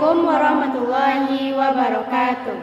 Assalamualaikum warahmatullahi wabarakatuh.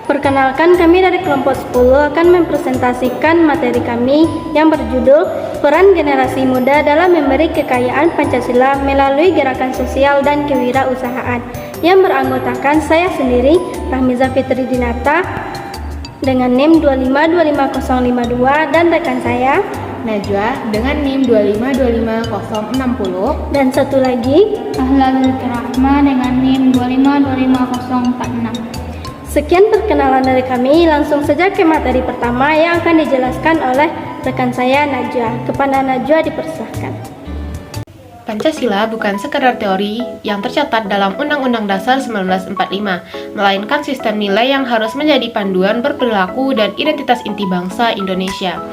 Perkenalkan, kami dari kelompok 10 akan mempresentasikan materi kami yang berjudul Peran Generasi Muda dalam Memberi Kekayaan Pancasila Melalui Gerakan Sosial dan Kewirausahaan, yang beranggotakan saya sendiri, Rahmiza Fitri Dinata, dengan NIM 2525052, dan rekan saya Najwa dengan NIM 2525060, dan satu lagi Ahlalul Rahma dengan NIM 2525046. Sekian perkenalan dari kami, langsung saja ke materi pertama yang akan dijelaskan oleh rekan saya Najwa. Kepada Najwa dipersilahkan. Pancasila bukan sekedar teori yang tercatat dalam Undang-Undang Dasar 1945, melainkan sistem nilai yang harus menjadi panduan berperilaku dan identitas inti bangsa Indonesia.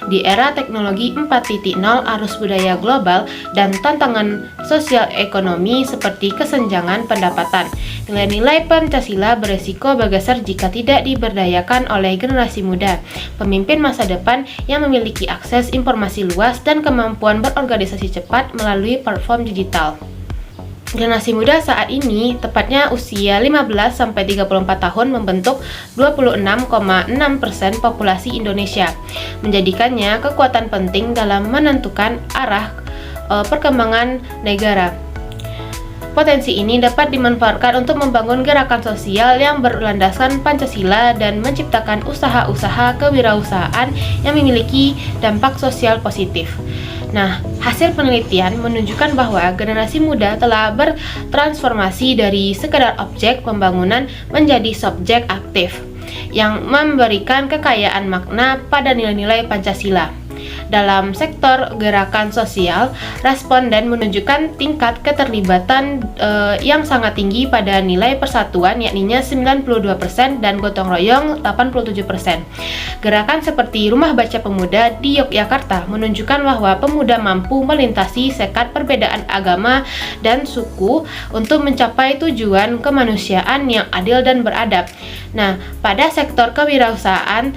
Di era teknologi 4.0, arus budaya global, dan tantangan sosial ekonomi seperti kesenjangan pendapatan, nilai-nilai Pancasila beresiko bergeser jika tidak diberdayakan oleh generasi muda, pemimpin masa depan yang memiliki akses informasi luas dan kemampuan berorganisasi cepat melalui platform digital. Generasi muda saat ini, tepatnya usia 15-34 tahun, membentuk 26,6% populasi Indonesia, menjadikannya kekuatan penting dalam menentukan arah perkembangan negara. Potensi ini dapat dimanfaatkan untuk membangun gerakan sosial yang berlandaskan Pancasila dan menciptakan usaha-usaha kewirausahaan yang memiliki dampak sosial positif. Nah, hasil penelitian menunjukkan bahwa generasi muda telah bertransformasi dari sekedar objek pembangunan menjadi subjek aktif yang memberikan kekayaan makna pada nilai-nilai Pancasila. Dalam sektor gerakan sosial, responden menunjukkan tingkat keterlibatan yang sangat tinggi pada nilai persatuan, yakninya 92% dan gotong royong 87%. Gerakan seperti Rumah Baca Pemuda di Yogyakarta menunjukkan bahwa pemuda mampu melintasi sekat perbedaan agama dan suku untuk mencapai tujuan kemanusiaan yang adil dan beradab. Nah, pada sektor kewirausahaan,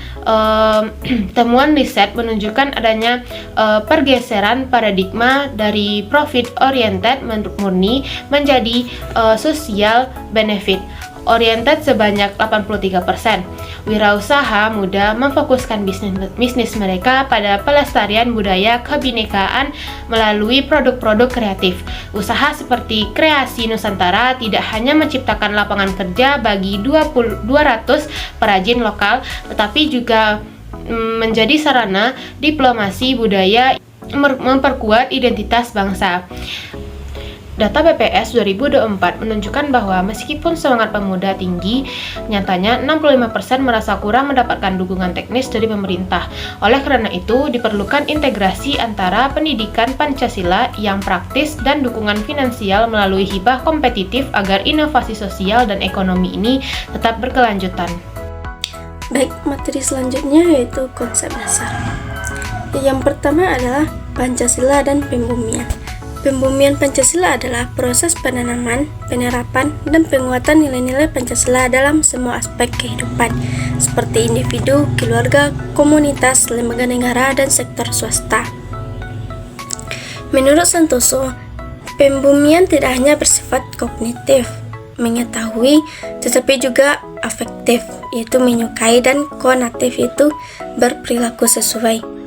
temuan riset menunjukkan adanya pergeseran paradigma dari profit oriented murni menjadi social benefit oriented sebanyak 83%. Wirausaha muda memfokuskan bisnis mereka pada pelestarian budaya kebinekaan melalui produk-produk kreatif. Usaha seperti Kreasi Nusantara tidak hanya menciptakan lapangan kerja bagi 200 perajin lokal, tetapi juga menjadi sarana diplomasi budaya memperkuat identitas bangsa. Data BPS 2024 menunjukkan bahwa meskipun semangat pemuda tinggi, nyatanya 65% merasa kurang mendapatkan dukungan teknis dari pemerintah. Oleh karena itu, diperlukan integrasi antara pendidikan Pancasila yang praktis dan dukungan finansial melalui hibah kompetitif agar inovasi sosial dan ekonomi ini tetap berkelanjutan. Baik, materi selanjutnya yaitu konsep dasar. Yang pertama adalah Pancasila dan pembumian. Pembumian Pancasila adalah proses penanaman, penerapan, dan penguatan nilai-nilai Pancasila dalam semua aspek kehidupan, seperti individu, keluarga, komunitas, lembaga negara, dan sektor swasta. Menurut Santoso, pembumian tidak hanya bersifat kognitif, mengetahui, tetapi juga afektif, yaitu menyukai, dan konatif, yaitu berperilaku sesuai.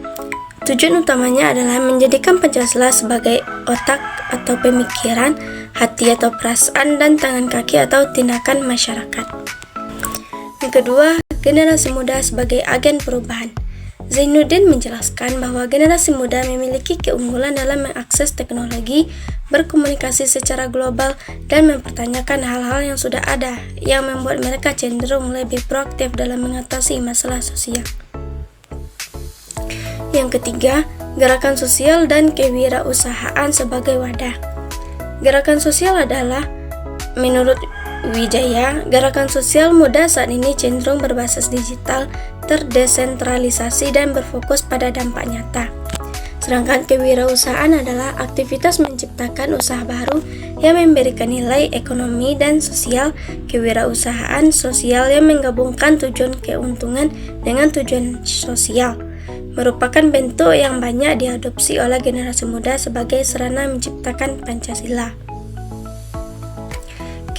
Tujuan utamanya adalah menjadikan Pancasila sebagai otak atau pemikiran, hati atau perasaan, dan tangan kaki atau tindakan masyarakat. Yang kedua, generasi muda sebagai agen perubahan. Zainuddin menjelaskan bahwa generasi muda memiliki keunggulan dalam mengakses teknologi, berkomunikasi secara global, dan mempertanyakan hal-hal yang sudah ada, yang membuat mereka cenderung lebih proaktif dalam mengatasi masalah sosial. Yang ketiga, gerakan sosial dan kewirausahaan sebagai wadah. Gerakan sosial adalah, menurut Wijaya, gerakan sosial muda saat ini cenderung berbasis digital, terdesentralisasi, dan berfokus pada dampak nyata. Sedangkan kewirausahaan adalah aktivitas menciptakan usaha baru yang memberikan nilai ekonomi dan sosial. Kewirausahaan sosial yang menggabungkan tujuan keuntungan dengan tujuan sosial merupakan bentuk yang banyak diadopsi oleh generasi muda sebagai sarana menciptakan Pancasila.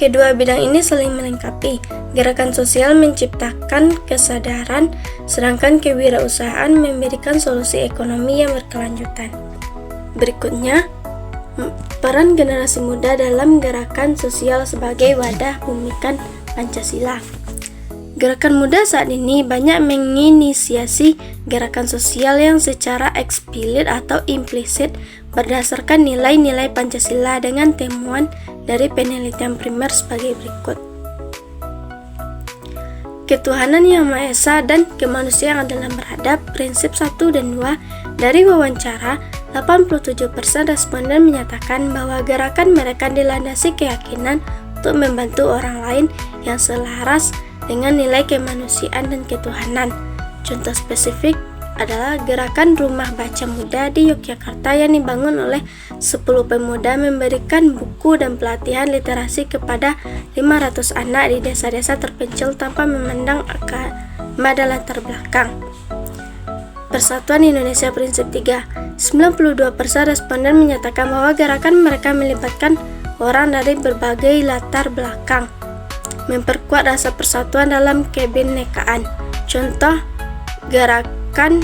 kedua bidang ini saling melengkapi. Gerakan sosial menciptakan kesadaran, sedangkan kewirausahaan memberikan solusi ekonomi yang berkelanjutan. Berikutnya, peran generasi muda dalam gerakan sosial sebagai wadah bumikan Pancasila. Gerakan muda saat ini banyak menginisiasi gerakan sosial yang secara eksplisit atau implisit berdasarkan nilai-nilai Pancasila dengan temuan dari penelitian primer sebagai berikut. Ketuhanan Yang Maha Esa dan kemanusiaan adalah beradab, prinsip 1 dan 2. Dari wawancara, 87% responden menyatakan bahwa gerakan mereka dilandasi keyakinan untuk membantu orang lain yang selaras dengan nilai kemanusiaan dan ketuhanan. Contoh spesifik adalah gerakan Rumah Baca Muda di Yogyakarta yang dibangun oleh 10 pemuda memberikan buku dan pelatihan literasi kepada 500 anak di desa-desa terpencil tanpa memandang agama dan latar belakang. Persatuan Indonesia Prinsip 3. 92% responden menyatakan bahwa gerakan mereka melibatkan orang dari berbagai latar belakang, memperkuat rasa persatuan dalam kebinekaan. Contoh gerakan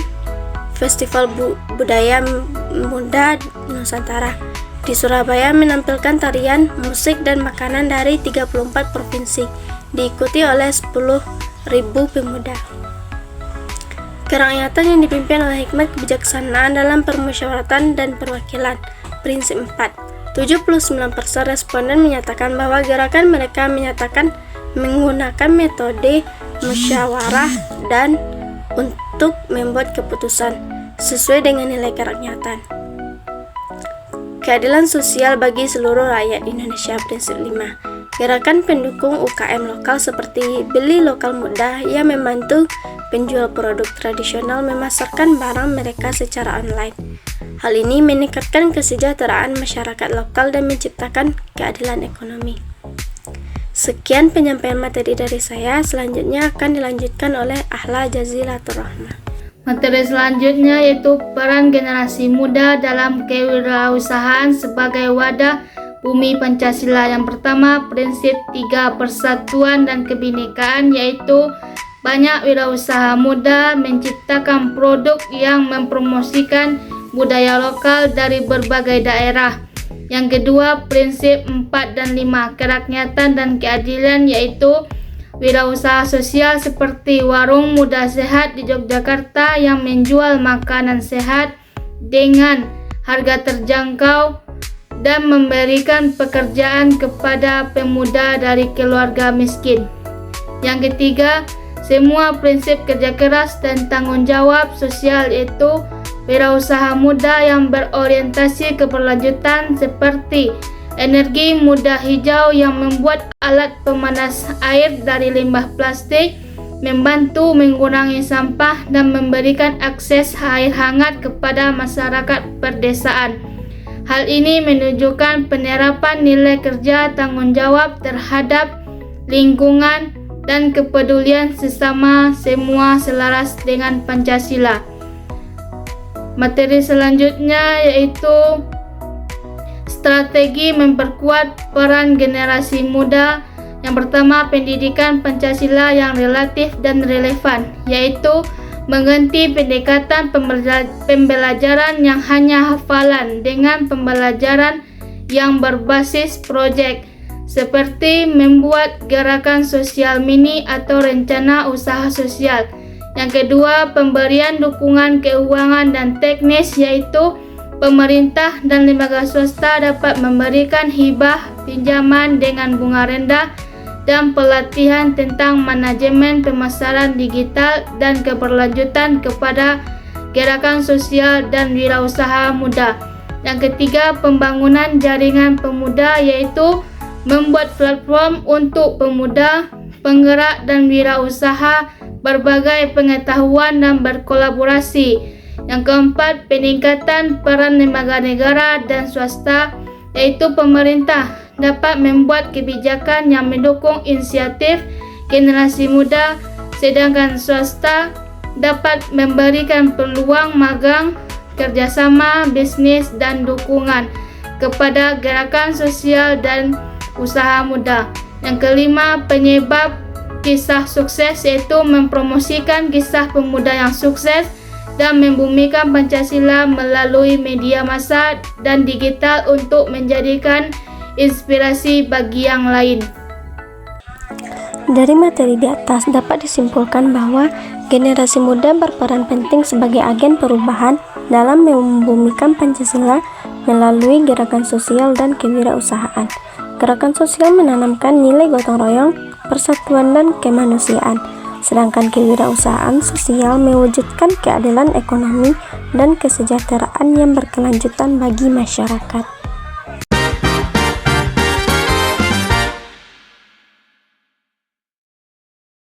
Festival Budaya Muda Nusantara di Surabaya menampilkan tarian, musik, dan makanan dari 34 provinsi, diikuti oleh 10.000 pemuda. Kerakyatan yang dipimpin oleh hikmat kebijaksanaan dalam permusyawaratan dan perwakilan. Prinsip 4. 79% responden menyatakan bahwa gerakan mereka menyatakan menggunakan metode musyawarah dan untuk membuat keputusan sesuai dengan nilai kerakyatan. Keadilan sosial bagi seluruh rakyat Indonesia. Prinsip 5. Gerakan pendukung UKM lokal seperti Beli Lokal Mudah yang membantu penjual produk tradisional memasarkan barang mereka secara online. Hal ini meningkatkan kesejahteraan masyarakat lokal dan menciptakan keadilan ekonomi. Sekian penyampaian materi dari saya, selanjutnya akan dilanjutkan oleh Ahla Jazilatur Rahmah. Materi selanjutnya yaitu peran generasi muda dalam kewirausahaan sebagai wadah bumi Pancasila. Yang pertama, prinsip 3 persatuan dan kebinekaan, yaitu banyak wirausaha muda menciptakan produk yang mempromosikan budaya lokal dari berbagai daerah. Yang kedua, prinsip 4 dan 5 kerakyatan dan keadilan, yaitu wirausaha sosial seperti Warung Muda Sehat di Yogyakarta yang menjual makanan sehat dengan harga terjangkau dan memberikan pekerjaan kepada pemuda dari keluarga miskin. Yang ketiga, semua prinsip kerja keras dan tanggung jawab sosial, yaitu wirausaha muda yang berorientasi keberlanjutan seperti energi muda hijau yang membuat alat pemanas air dari limbah plastik, membantu mengurangi sampah dan memberikan akses air hangat kepada masyarakat perdesaan. Hal ini menunjukkan penerapan nilai kerja tanggung jawab terhadap lingkungan dan kepedulian sesama, semua selaras dengan Pancasila. Materi selanjutnya yaitu strategi memperkuat peran generasi muda. Yang pertama, pendidikan Pancasila yang relatif dan relevan, yaitu mengganti pendekatan pembelajaran yang hanya hafalan dengan pembelajaran yang berbasis proyek, seperti membuat gerakan sosial mini atau rencana usaha sosial. Yang kedua, pemberian dukungan keuangan dan teknis, yaitu pemerintah dan lembaga swasta dapat memberikan hibah pinjaman dengan bunga rendah dan pelatihan tentang manajemen pemasaran digital dan keberlanjutan kepada gerakan sosial dan wirausaha muda. Yang ketiga, pembangunan jaringan pemuda, yaitu membuat platform untuk pemuda, penggerak dan wirausaha berbagai pengetahuan dan berkolaborasi. Yang keempat, peningkatan peran lembaga negara dan swasta, yaitu pemerintah dapat membuat kebijakan yang mendukung inisiatif generasi muda, sedangkan swasta dapat memberikan peluang magang, kerjasama, bisnis, dan dukungan kepada gerakan sosial dan usaha muda. Yang kelima, penyebab kisah sukses yaitu mempromosikan kisah pemuda yang sukses dan membumikan Pancasila melalui media massa dan digital untuk menjadikan inspirasi bagi yang lain. Dari materi di atas dapat disimpulkan bahwa generasi muda berperan penting sebagai agen perubahan dalam membumikan Pancasila melalui gerakan sosial dan kewirausahaan. Gerakan sosial menanamkan nilai gotong royong, persatuan dan kemanusiaan, sedangkan kewirausahaan sosial mewujudkan keadilan ekonomi dan kesejahteraan yang berkelanjutan bagi masyarakat.